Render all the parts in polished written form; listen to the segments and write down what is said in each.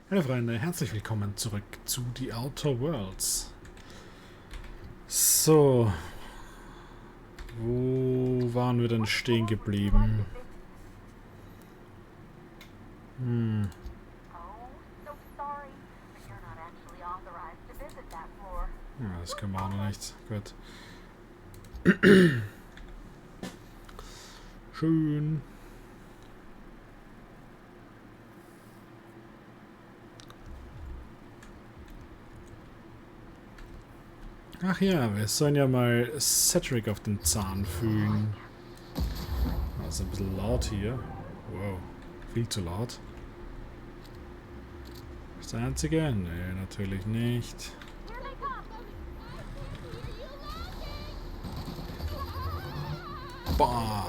Hallo Freunde, herzlich willkommen zurück zu The Outer Worlds. So, wo waren wir denn stehen geblieben? Ja, das können wir auch noch nicht. Gut. Schön. Ach ja, wir sollen ja mal Sedrick auf den Zahn fühlen. Das ist ein bisschen laut hier. Wow, viel zu laut. Ist der einzige? Nee, natürlich nicht. Bam!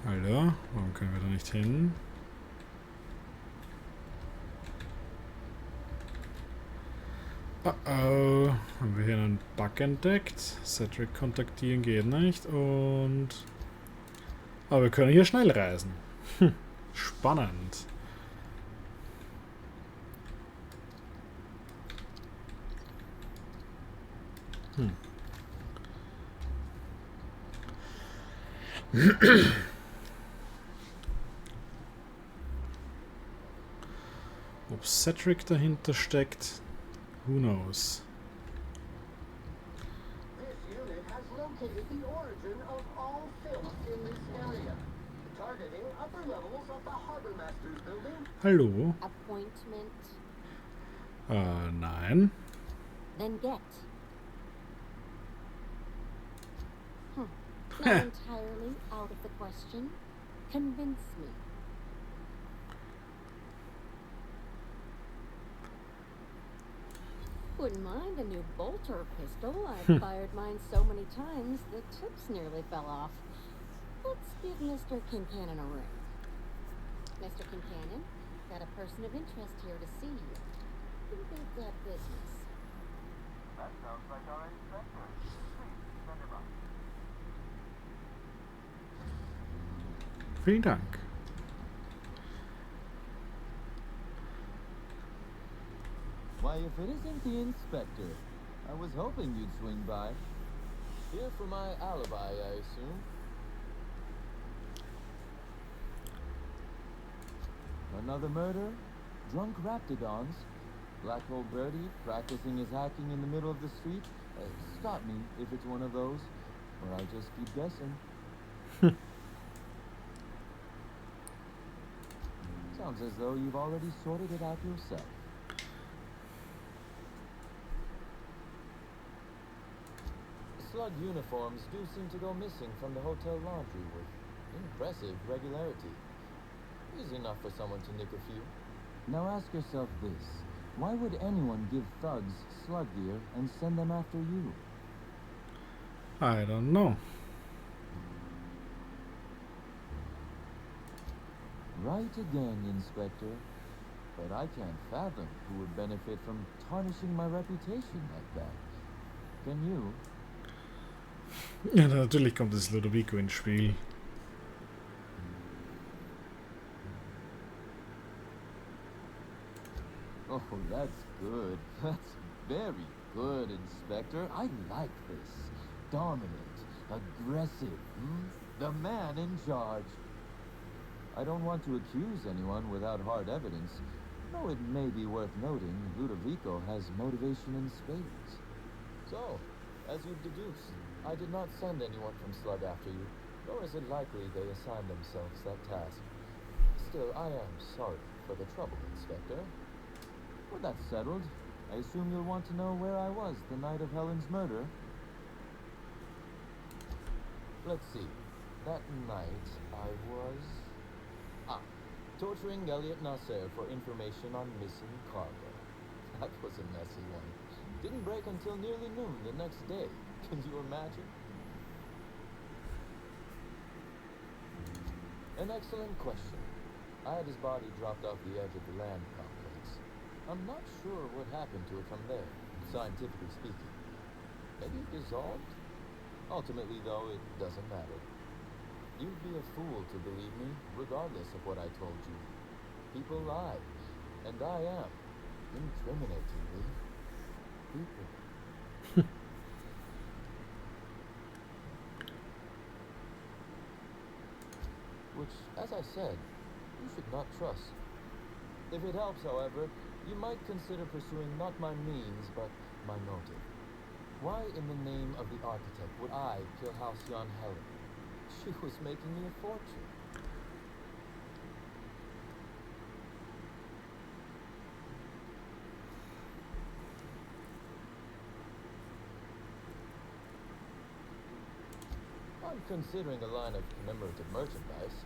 Hallo? Warum können wir da nicht hin? Oh oh. Haben wir hier einen Bug entdeckt? Sedrick kontaktieren geht nicht und... Aber wir können hier schnell reisen. Spannend. Ob Sedrick dahinter steckt? Who knows? This unit has located the origin of all filth in this area, targeting upper levels of the Harbormaster's building. Hallo? Appointment, Nein. then get. Not entirely out of the question. Convince me. Wouldn't mind a new bolt or pistol. I've fired mine so many times the tips nearly fell off. Let's give Mr. Kincannon a ring. Mr. Kincannon, got a person of interest here to see you. Who did that business? That sounds like our inspector. Please, send him up. Vielen Dank. Why, if it isn't the inspector, I was hoping you'd swing by. Here for my alibi, I assume. Another murder? Drunk raptidons? Black hole birdie practicing his hacking in the middle of the street? Stop me if it's one of those, or I'll just keep guessing. Sounds as though you've already sorted it out yourself. Slug uniforms do seem to go missing from the hotel laundry with impressive regularity. Easy enough for someone to nick a few. Now ask yourself this. Why would anyone give thugs slug gear and send them after you? I don't know. Right again, Inspector. But I can't fathom who would benefit from tarnishing my reputation like that. Can you? Ja, natürlich kommt das Ludovico ins Spiel. Oh, that's good. That's very good, Inspector. I like this. Dominant, aggressive, the man in charge. I don't want to accuse anyone without hard evidence, though it may be worth noting Ludovico has motivation in spades. So, as you've deduced, I did not send anyone from Slug after you, nor is it likely they assigned themselves that task. Still, I am sorry for the trouble, Inspector. Well, that's settled. I assume you'll want to know where I was the night of Helen's murder. Let's see. That night, I was... torturing Elliot Nasser for information on missing cargo. That was a messy one. Didn't break until nearly noon the next day. Can you imagine? An excellent question. I had his body dropped off the edge of the land complex. I'm not sure what happened to it from there, scientifically speaking. Maybe it dissolved? Ultimately, though, it doesn't matter. You'd be a fool to believe me, regardless of what I told you. People lie, and I am, incriminatingly, people. Which, as I said, you should not trust. If it helps, however, you might consider pursuing not my means, but my motive. Why in the name of the architect would I kill Halcyon Helen? She was making me a fortune. I'm considering a line of commemorative merchandise.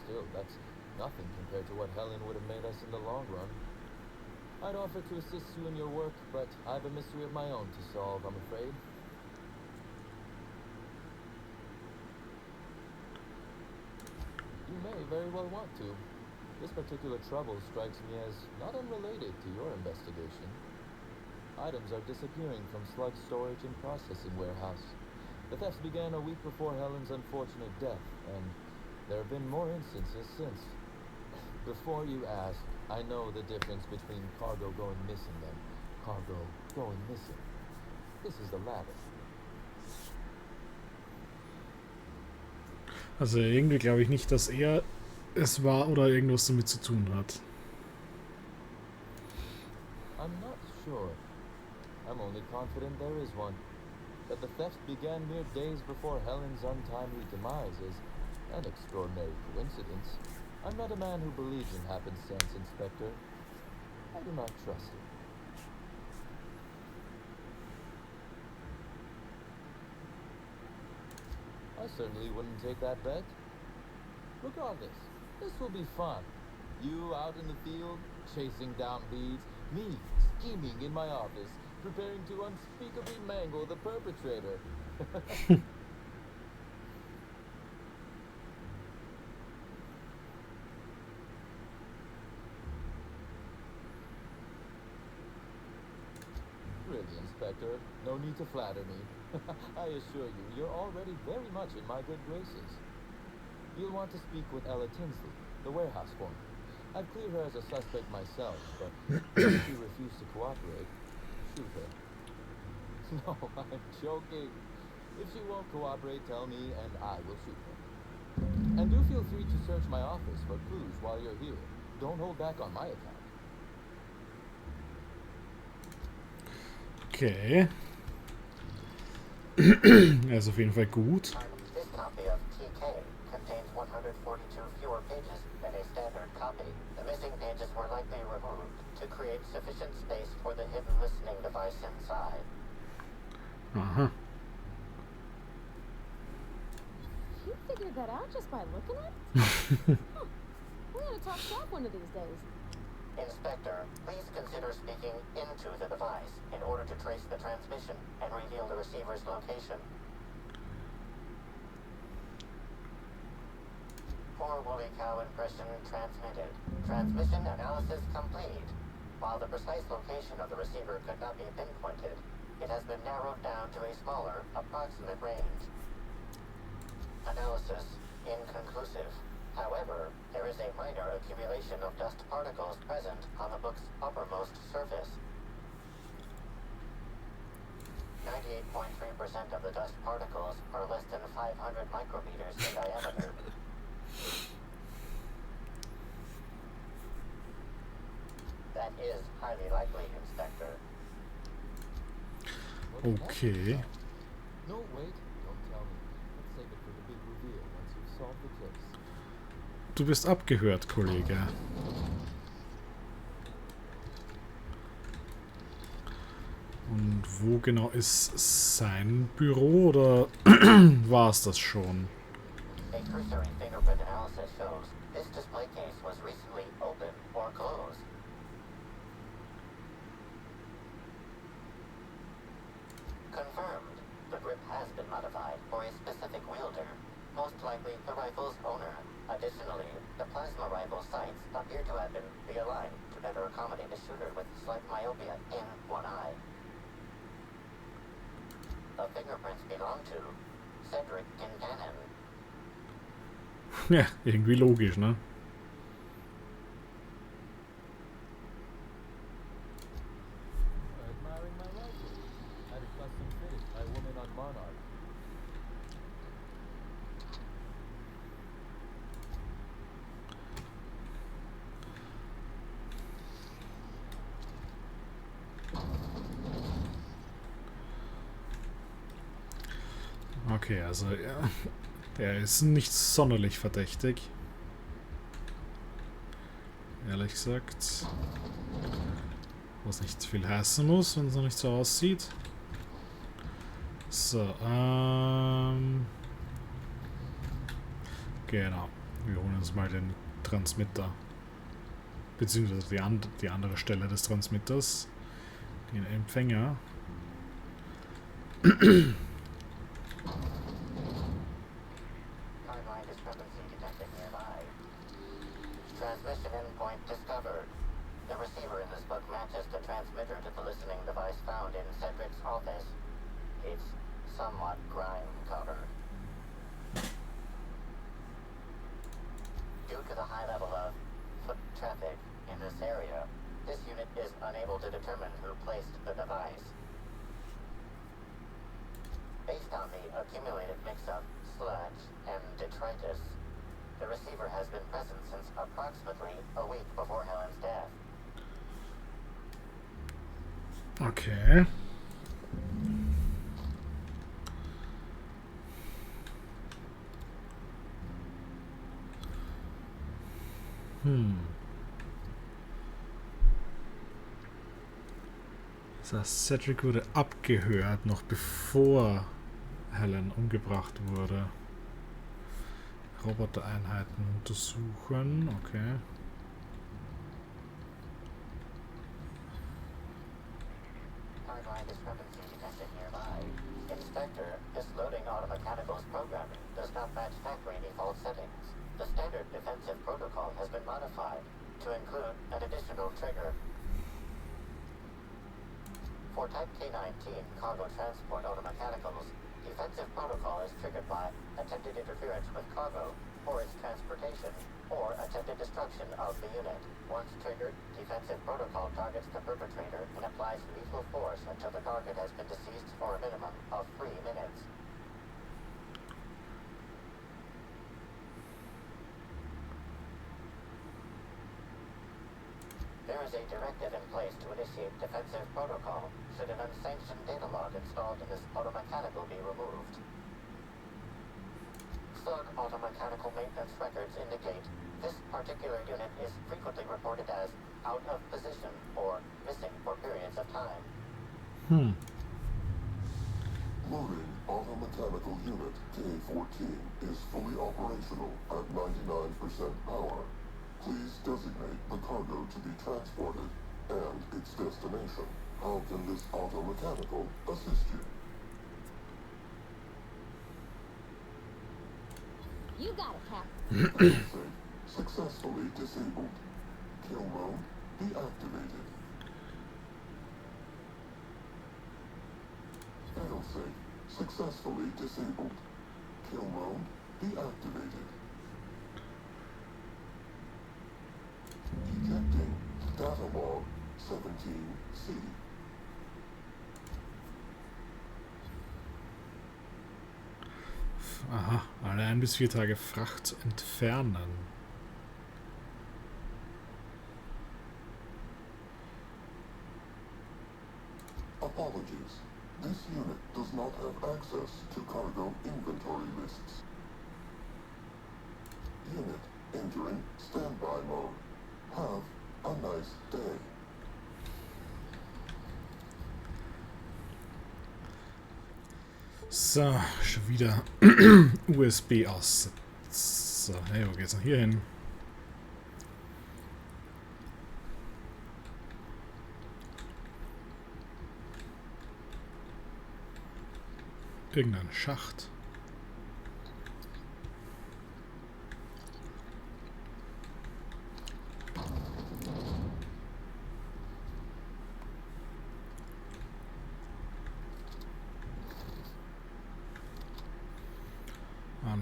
Still, that's nothing compared to what Helen would have made us in the long run. I'd offer to assist you in your work, but I have a mystery of my own to solve, I'm afraid. You may very well want to. This particular trouble strikes me as not unrelated to your investigation. Items are disappearing from Slug storage and processing warehouse. The thefts began a week before Helen's unfortunate death, and there have been more instances since. Before you ask, I know the difference between cargo going missing and cargo going missing. This is the latter. Also irgendwie glaube ich nicht, dass er es war oder irgendwas damit zu tun hat. I'm not sure. I'm only confident there is one. That the theft began mere days before Helen's untimely demise is an extraordinary coincidence. I'm not a man who believes in happenstance, Inspector. I do not trust it. I certainly wouldn't take that bet. Regardless, this will be fun. You out in the field, chasing down leads, me scheming in my office, preparing to unspeakably mangle the perpetrator. Really, Inspector, no need to flatter me. I assure you, you're already very much in my good graces. You'll want to speak with Ella Tinsley, the warehouse foreman. I've cleared her as a suspect myself, but if she refused to cooperate, shoot her. No, I'm joking. If she won't cooperate, tell me, and I will shoot her. And do feel free to search my office for clues while you're here. Don't hold back on my account. Okay. Er ist auf jeden Fall gut. This copy of TK contains 142 fewer pages than a standard copy. The missing pages were likely removed to create sufficient space for the hidden listening device inside. Aha. You figured that out just by looking at it? Huh. We gotta talk shop one of these days. Inspector, please consider speaking into the device in order to trace the transmission and reveal the receiver's location. Poor woolly cow impression transmitted. Transmission analysis complete. While the precise location of the receiver could not be pinpointed, it has been narrowed down to a smaller, approximate range. Analysis inconclusive. However, there is a minor accumulation of dust particles present on the book's uppermost surface. 98.3% of the dust particles are less than 500 micrometers in diameter. That is highly likely, Inspector. Okay. No, wait, don't tell me. Let's save it for the big reveal once you've solved the case. Du bist abgehört, Kollege. Und wo genau ist sein Büro oder war es das schon? A cursory fingerprint analysis shows this display case was recently opened or closed. Confirmed. The grip has been modified for a specific wielder, most likely the rifle's owner. Additionally, the plasma rifle sight had been realigned to better accommodate a shooter with slight myopia in one eye. The fingerprints belong to Sedrick Kincannon. Ja, irgendwie logisch, ne? Admiring my rifle. Had it custom fitted by a woman on Monarch. Okay, also ja, der ist nicht sonderlich verdächtig. Ehrlich gesagt. Was nicht viel heißen muss, wenn es noch nicht so aussieht. So, genau. Wir holen uns mal den Transmitter. Beziehungsweise die andere Stelle des Transmitters. Den Empfänger. Timeline discrepancy detected nearby. Transmission endpoint discovered. The receiver in this book matches the transmitter to the listening device found in Sedrick's office. It's somewhat grime-covered. Due to the high level of foot traffic in this area, this unit is unable to determine who placed the device. Based on the accumulated mix of sludge and detritus, the receiver has been present since approximately a week before Helen's death. Okay. Das heißt, Sedrick wurde abgehört, noch bevor Helen umgebracht wurde. Robotereinheiten untersuchen, okay. Timeline discrepancy detected nearby. Inspector, this loading automechanical's programming does not match factory default settings. The standard defensive protocol has been modified to include an additional trigger. For Type K-19 cargo transport automechanicals, defensive protocol is triggered by attempted interference with cargo or its transportation, or attempted destruction of the unit. Once triggered, defensive protocol targets the perpetrator and applies lethal force until the target has been deceased for a minimum of 3 minutes. There is a directive in place to initiate defensive protocol should an unsanctioned data log installed in this automechanical be removed. Slug automechanical maintenance records indicate this particular unit is frequently reported as out of position or missing for periods of time. Loading automechanical unit K-14 is fully operational at 99% power. Please designate the cargo to be transported and its destination. How can this automechanical assist you? You got it, Cap. Failsafe successfully disabled. Kill mode deactivated. Failsafe successfully disabled. Kill mode deactivated. Ejecting data log 17C. Aha, alle 1 bis 4 Tage Fracht entfernen. Apologies. This unit does not have access to cargo inventory lists. Unit entering standby mode. Have a nice day. So, schon wieder USB aus. So, hey, wo geht's denn hier hin? Irgendein Schacht.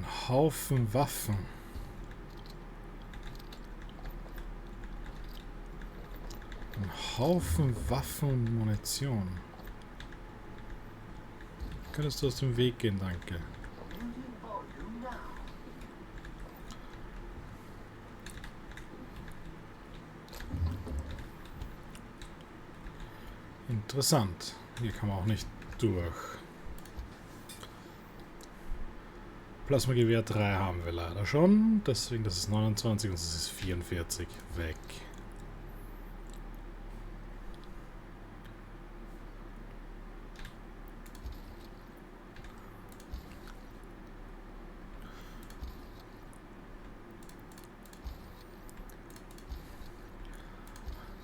Ein Haufen Waffen. Ein Haufen Waffen und Munition. Könntest du aus dem Weg gehen, danke. Interessant. Hier kann man auch nicht durch. Plasmagewehr 3 haben wir leider schon. Deswegen, das ist 29 und das ist 44. Weg.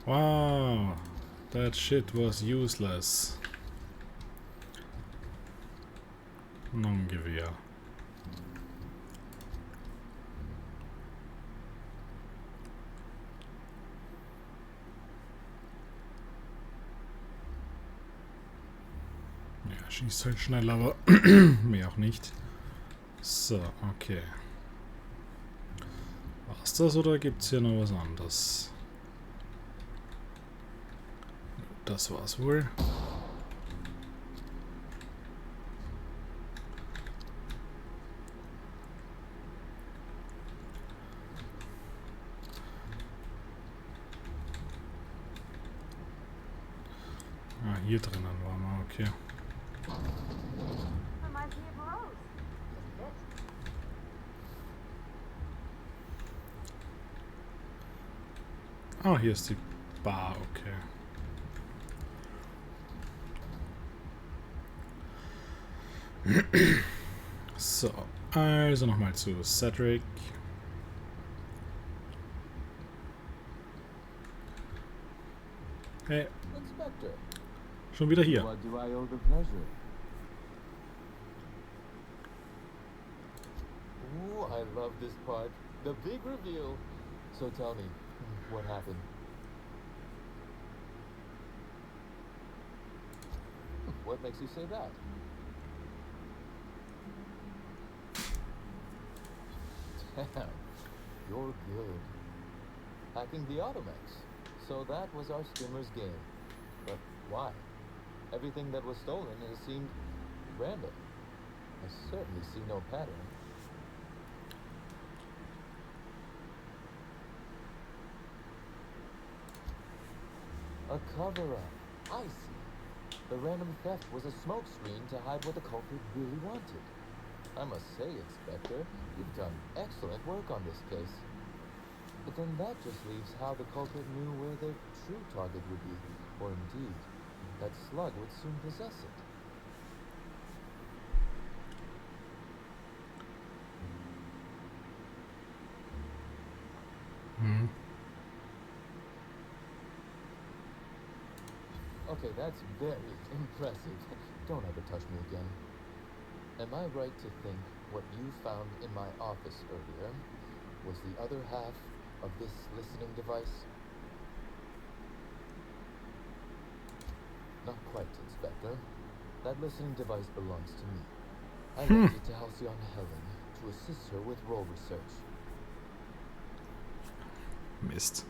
Wow. That shit was useless. Noch ein Gewehr. Ja, schießt halt schnell, aber mehr auch nicht. So, okay. War's das oder gibt's hier noch was anderes? Das war's wohl. Ah, hier drinnen waren wir, okay. Reminds me of Rose. Just a bit. Ah, hier ist die Bar, okay. So, also nochmal zu Sedrick. Hey, Inspector, schon wieder hier. what do I owe the pleasure? Ooh, I love this part. The big reveal. So tell me, what happened? What makes you say that? Damn, you're good. Hacking the Automex. So that was our skimmer's game. But why? Everything that was stolen has seemed random. I certainly see no pattern. A cover-up. I see. The random theft was a smokescreen to hide what the culprit really wanted. I must say, Inspector, you've done excellent work on this case. But then that just leaves how the culprit knew where the true target would be, or indeed, that slug would soon possess it. Hmm. Okay, that's very impressive. Don't ever touch me again. Am I right to think what you found in my office earlier was the other half of this listening device? Not quite, Inspector. That listening device belongs to me. I lent it to Halcyon Helen to assist her with role research. Mist.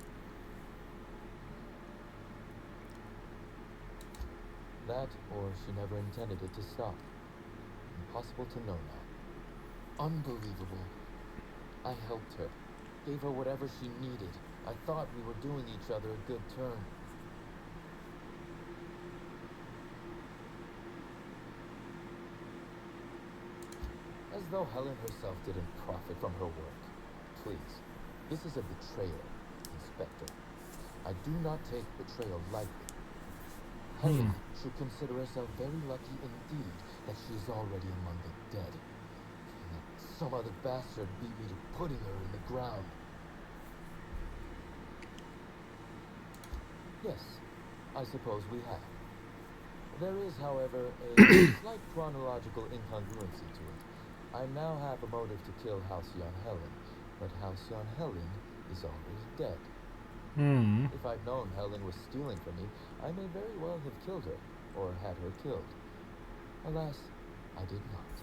That, or she never intended it to stop. Impossible to know now. Unbelievable. I helped her. Gave her whatever she needed. I thought we were doing each other a good turn. As though Helen herself didn't profit from her work. Please, this is a betrayal, Inspector. I do not take betrayal lightly. Helen should consider herself very lucky indeed that she is already among the dead. And that some other bastard beat me to putting her in the ground. Yes, I suppose we have. There is, however, a slight chronological incongruency to it. I now have a motive to kill Halcyon Helen, but Halcyon Helen is already dead. Hmm. If I'd known Helen was stealing from me, I may very well have killed her, or had her killed. Alas, I did not.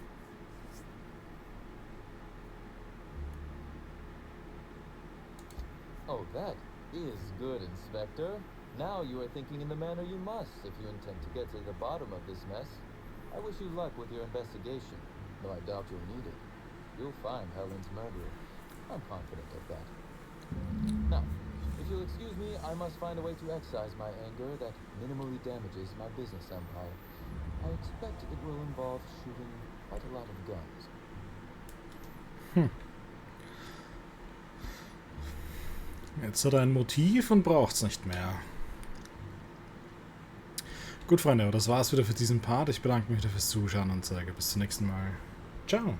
Oh, that is good, Inspector. Now you are thinking in the manner you must if you intend to get to the bottom of this mess. I wish you luck with your investigation, though I doubt you'll need it. You'll find Helen's murderer. I'm confident of that. Now, if you'll excuse me, I must find a way to excise my anger that minimally damages my business empire. I expect it will involve shooting quite a lot of guns. Jetzt hat er ein Motiv und braucht es nicht mehr. Gut, Freunde, das war's wieder für diesen Part. Ich bedanke mich wieder fürs Zuschauen und sage bis zum nächsten Mal. Ciao!